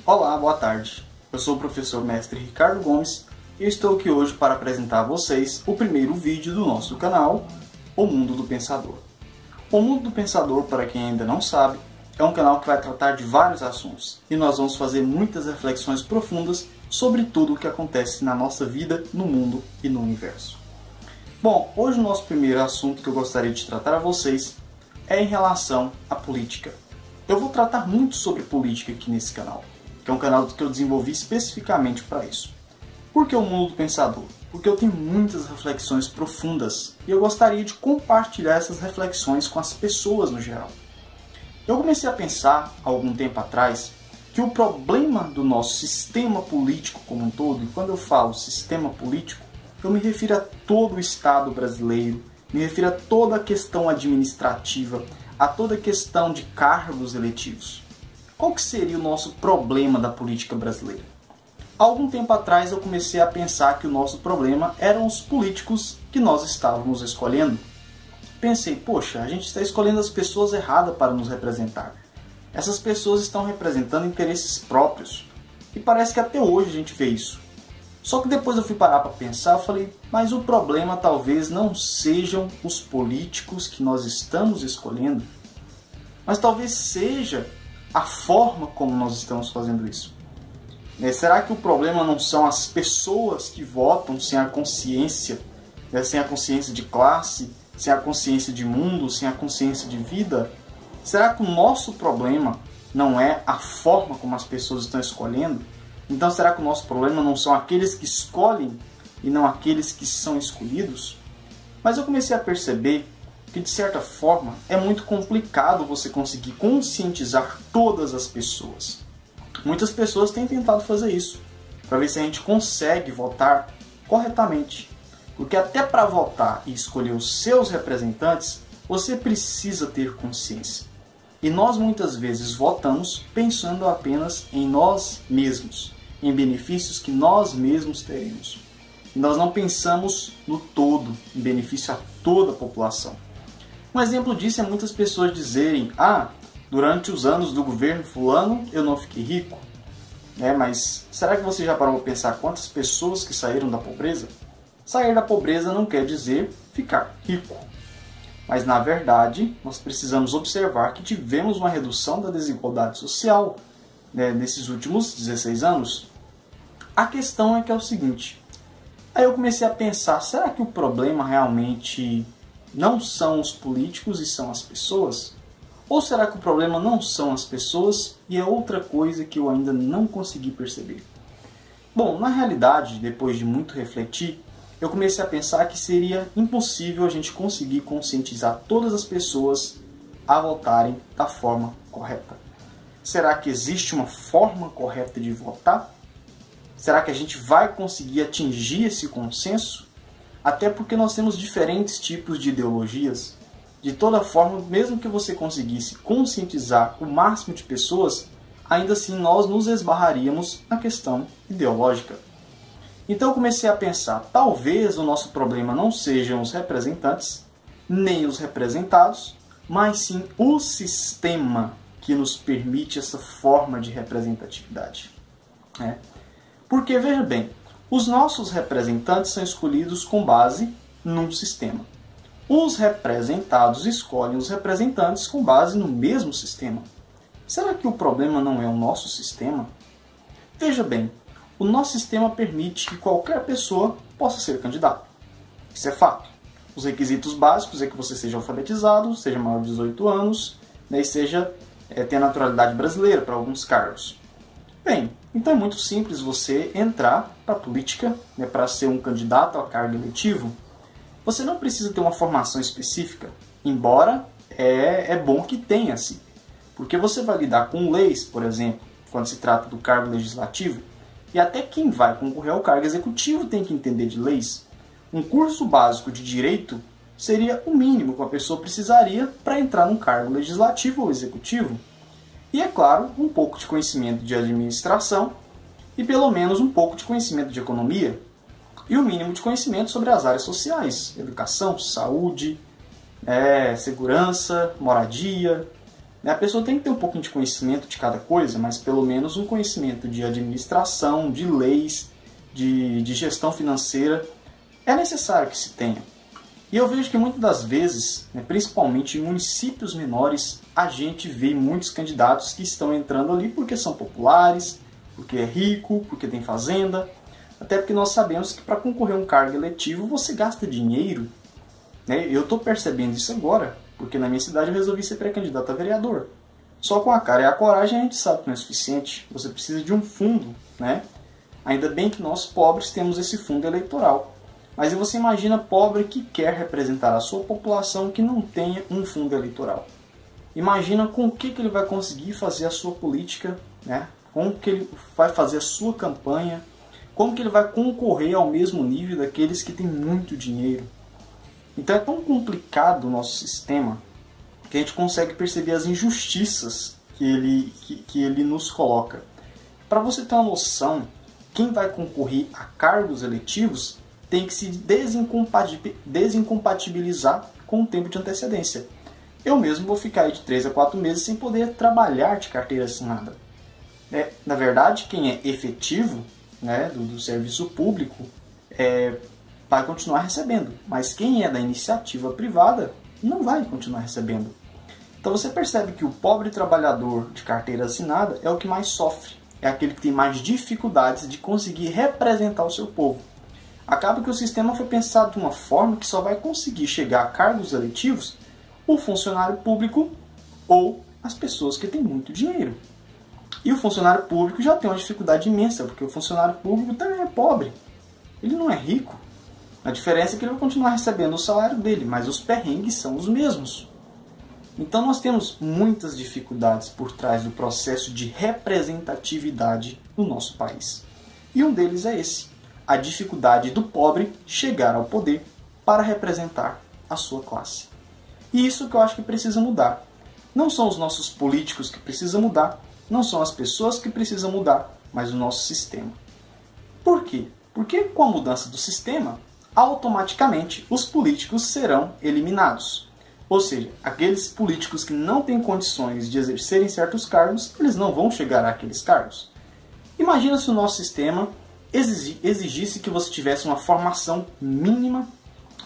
Olá, boa tarde. Eu sou o professor mestre Ricardo Gomes e estou aqui hoje para apresentar a vocês o primeiro vídeo do nosso canal, O Mundo do Pensador. O Mundo do Pensador, para quem ainda não sabe, é um canal que vai tratar de vários assuntos e nós vamos fazer muitas reflexões profundas sobre tudo o que acontece na nossa vida, no mundo e no universo. Bom, hoje o nosso primeiro assunto que eu gostaria de tratar a vocês é em relação à política. Eu vou tratar muito sobre política aqui nesse canal, que é um canal que eu desenvolvi especificamente para isso. Por que o Mundo do Pensador? Porque eu tenho muitas reflexões profundas e eu gostaria de compartilhar essas reflexões com as pessoas no geral. Eu comecei a pensar, há algum tempo atrás, que o problema do nosso sistema político como um todo, e quando eu falo sistema político, eu me refiro a todo o Estado brasileiro, me refiro a toda a questão administrativa, a toda a questão de cargos eletivos. Qual que seria o nosso problema da política brasileira? Há algum tempo atrás eu comecei a pensar que o nosso problema eram os políticos que nós estávamos escolhendo. Pensei, poxa, a gente está escolhendo as pessoas erradas para nos representar. Essas pessoas estão representando interesses próprios. E parece que até hoje a gente vê isso. Só que depois eu fui parar para pensar, eu falei, mas o problema talvez não sejam os políticos que nós estamos escolhendo, mas talvez seja a forma como nós estamos fazendo isso. Será que o problema não são as pessoas que votam sem a consciência, sem a consciência de classe, sem a consciência de mundo, sem a consciência de vida? Será que o nosso problema não é a forma como as pessoas estão escolhendo? Então será que o nosso problema não são aqueles que escolhem e não aqueles que são escolhidos? Mas eu comecei a perceber que, de certa forma, é muito complicado você conseguir conscientizar todas as pessoas. Muitas pessoas têm tentado fazer isso, para ver se a gente consegue votar corretamente. Porque até para votar e escolher os seus representantes, você precisa ter consciência. E nós muitas vezes votamos pensando apenas em nós mesmos, em benefícios que nós mesmos teremos. E nós não pensamos no todo, em benefício a toda a população. Um exemplo disso é muitas pessoas dizerem, durante os anos do governo fulano eu não fiquei rico. Mas será que você já parou para pensar quantas pessoas que saíram da pobreza? Sair da pobreza não quer dizer ficar rico. Mas na verdade nós precisamos observar que tivemos uma redução da desigualdade social nesses últimos 16 anos. A questão é que é o seguinte, aí eu comecei a pensar, será que o problema realmente não são os políticos e são as pessoas? Ou será que o problema não são as pessoas e é outra coisa que eu ainda não consegui perceber? Bom, na realidade, depois de muito refletir, eu comecei a pensar que seria impossível a gente conseguir conscientizar todas as pessoas a votarem da forma correta. Será que existe uma forma correta de votar? Será que a gente vai conseguir atingir esse consenso? Até porque nós temos diferentes tipos de ideologias. De toda forma, mesmo que você conseguisse conscientizar o máximo de pessoas, ainda assim nós nos esbarraríamos na questão ideológica. Então eu comecei a pensar, talvez o nosso problema não sejam os representantes, nem os representados, mas sim o sistema que nos permite essa forma de representatividade. Porque, veja bem, os nossos representantes são escolhidos com base num sistema. Os representados escolhem os representantes com base no mesmo sistema. Será que o problema não é o nosso sistema? Veja bem, o nosso sistema permite que qualquer pessoa possa ser candidato. Isso é fato. Os requisitos básicos é que você seja alfabetizado, seja maior de 18 anos, e tenha naturalidade brasileira para alguns cargos. Bem, então é muito simples você entrar para a política, para ser um candidato a cargo eletivo. Você não precisa ter uma formação específica, embora é bom que tenha-se. Porque você vai lidar com leis, por exemplo, quando se trata do cargo legislativo, e até quem vai concorrer ao cargo executivo tem que entender de leis. Um curso básico de direito seria o mínimo que uma pessoa precisaria para entrar num cargo legislativo ou executivo. E, é claro, um pouco de conhecimento de administração e pelo menos um pouco de conhecimento de economia. E o mínimo de conhecimento sobre as áreas sociais, educação, saúde, segurança, moradia, A pessoa tem que ter um pouquinho de conhecimento de cada coisa, mas pelo menos um conhecimento de administração, de leis, de gestão financeira, é necessário que se tenha. E eu vejo que muitas das vezes, principalmente em municípios menores, a gente vê muitos candidatos que estão entrando ali porque são populares, porque é rico, porque tem fazenda, até porque nós sabemos que para concorrer a um cargo eletivo você gasta dinheiro. Eu estou percebendo isso agora, porque na minha cidade eu resolvi ser pré-candidato a vereador. Só com a cara e a coragem a gente sabe que não é suficiente, você precisa de um fundo, Ainda bem que nós pobres temos esse fundo eleitoral. Mas você imagina pobre que quer representar a sua população que não tenha um fundo eleitoral. Imagina com o que ele vai conseguir fazer a sua política, como que ele vai fazer a sua campanha, como que ele vai concorrer ao mesmo nível daqueles que têm muito dinheiro. Então é tão complicado o nosso sistema que a gente consegue perceber as injustiças que ele nos coloca. Para você ter uma noção, quem vai concorrer a cargos eletivos tem que se desincompatibilizar com o tempo de antecedência. Eu mesmo vou ficar aí de 3 a 4 meses sem poder trabalhar de carteira assinada. Na verdade, quem é efetivo do serviço público vai continuar recebendo, mas quem é da iniciativa privada não vai continuar recebendo. Então você percebe que o pobre trabalhador de carteira assinada é o que mais sofre, é aquele que tem mais dificuldades de conseguir representar o seu povo. Acaba que o sistema foi pensado de uma forma que só vai conseguir chegar a cargos eletivos o funcionário público ou as pessoas que têm muito dinheiro. E o funcionário público já tem uma dificuldade imensa, porque o funcionário público também é pobre. Ele não é rico. A diferença é que ele vai continuar recebendo o salário dele, mas os perrengues são os mesmos. Então nós temos muitas dificuldades por trás do processo de representatividade no nosso país. E um deles é esse: a dificuldade do pobre chegar ao poder para representar a sua classe. E isso que eu acho que precisa mudar. Não são os nossos políticos que precisam mudar, não são as pessoas que precisam mudar, mas o nosso sistema. Por quê? Porque com a mudança do sistema, automaticamente os políticos serão eliminados. Ou seja, aqueles políticos que não têm condições de exercerem certos cargos, eles não vão chegar àqueles cargos. Imagina se o nosso sistema exigisse que você tivesse uma formação mínima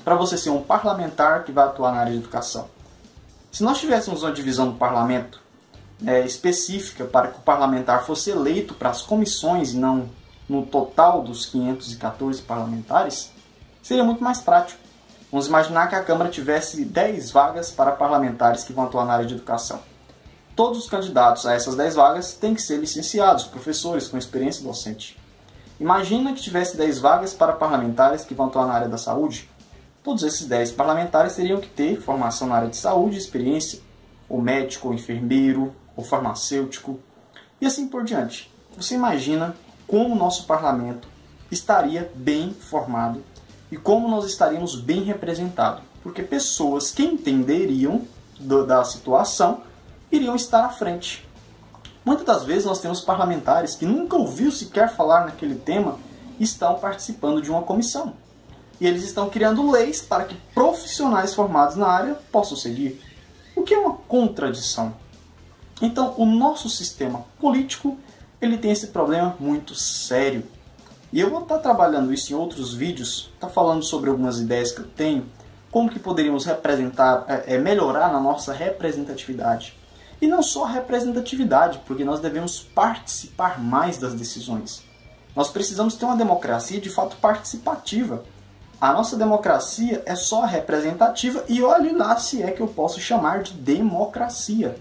para você ser um parlamentar que vai atuar na área de educação. Se nós tivéssemos uma divisão do parlamento específica para que o parlamentar fosse eleito para as comissões e não no total dos 514 parlamentares, seria muito mais prático. Vamos imaginar que a Câmara tivesse 10 vagas para parlamentares que vão atuar na área de educação. Todos os candidatos a essas 10 vagas têm que ser licenciados, professores com experiência docente. Imagina que tivesse 10 vagas para parlamentares que vão atuar na área da saúde. Todos esses 10 parlamentares teriam que ter formação na área de saúde e experiência, ou médico, ou enfermeiro, ou farmacêutico, e assim por diante. Você imagina como o nosso parlamento estaria bem formado e como nós estaríamos bem representados, porque pessoas que entenderiam da situação iriam estar à frente. Muitas das vezes nós temos parlamentares que nunca ouviu sequer falar naquele tema e estão participando de uma comissão. E eles estão criando leis para que profissionais formados na área possam seguir, o que é uma contradição. Então, o nosso sistema político ele tem esse problema muito sério. E eu vou estar trabalhando isso em outros vídeos, falando sobre algumas ideias que eu tenho, como que poderíamos melhorar na nossa representatividade. E não só a representatividade, porque nós devemos participar mais das decisões. Nós precisamos ter uma democracia de fato participativa. A nossa democracia é só representativa e olhe lá se é que eu posso chamar de democracia.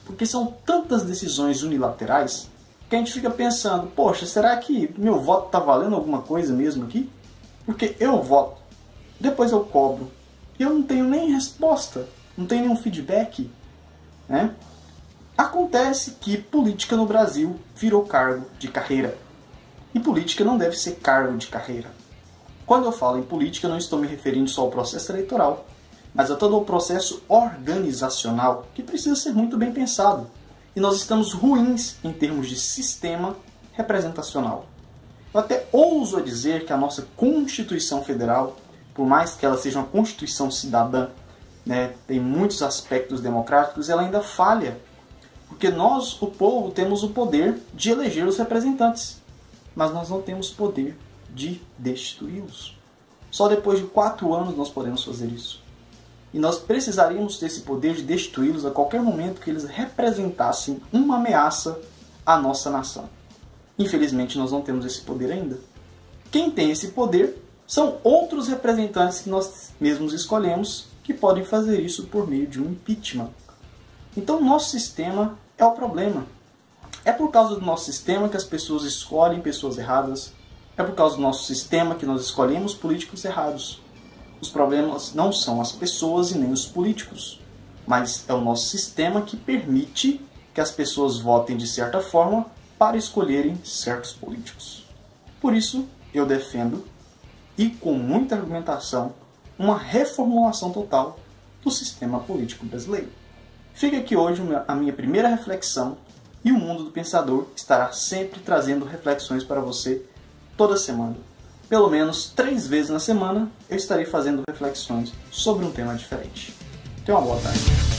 Porque são tantas decisões unilaterais que a gente fica pensando, poxa, será que meu voto está valendo alguma coisa mesmo aqui? Porque eu voto, depois eu cobro, e eu não tenho nem resposta, não tenho nenhum feedback. Acontece que política no Brasil virou cargo de carreira. E política não deve ser cargo de carreira. Quando eu falo em política, não estou me referindo só ao processo eleitoral, mas a todo o processo organizacional, que precisa ser muito bem pensado. E nós estamos ruins em termos de sistema representacional. Eu até ouso dizer que a nossa Constituição Federal, por mais que ela seja uma Constituição cidadã, tem muitos aspectos democráticos, ela ainda falha Porque nós, o povo, temos o poder de eleger os representantes, mas nós não temos poder de destituí-los. Só depois de 4 anos nós podemos fazer isso. E nós precisaríamos ter esse poder de destituí-los a qualquer momento que eles representassem uma ameaça à nossa nação. Infelizmente nós não temos esse poder ainda. Quem tem esse poder são outros representantes que nós mesmos escolhemos, que podem fazer isso por meio de um impeachment. Então o nosso sistema é o problema. É por causa do nosso sistema que as pessoas escolhem pessoas erradas. É por causa do nosso sistema que nós escolhemos políticos errados. Os problemas não são as pessoas e nem os políticos, mas é o nosso sistema que permite que as pessoas votem de certa forma para escolherem certos políticos. Por isso, eu defendo, e com muita argumentação, uma reformulação total do sistema político brasileiro. Fica aqui hoje a minha primeira reflexão, e o Mundo do Pensador estará sempre trazendo reflexões para você toda semana. Pelo menos 3 vezes na semana eu estarei fazendo reflexões sobre um tema diferente. Tenha uma boa tarde.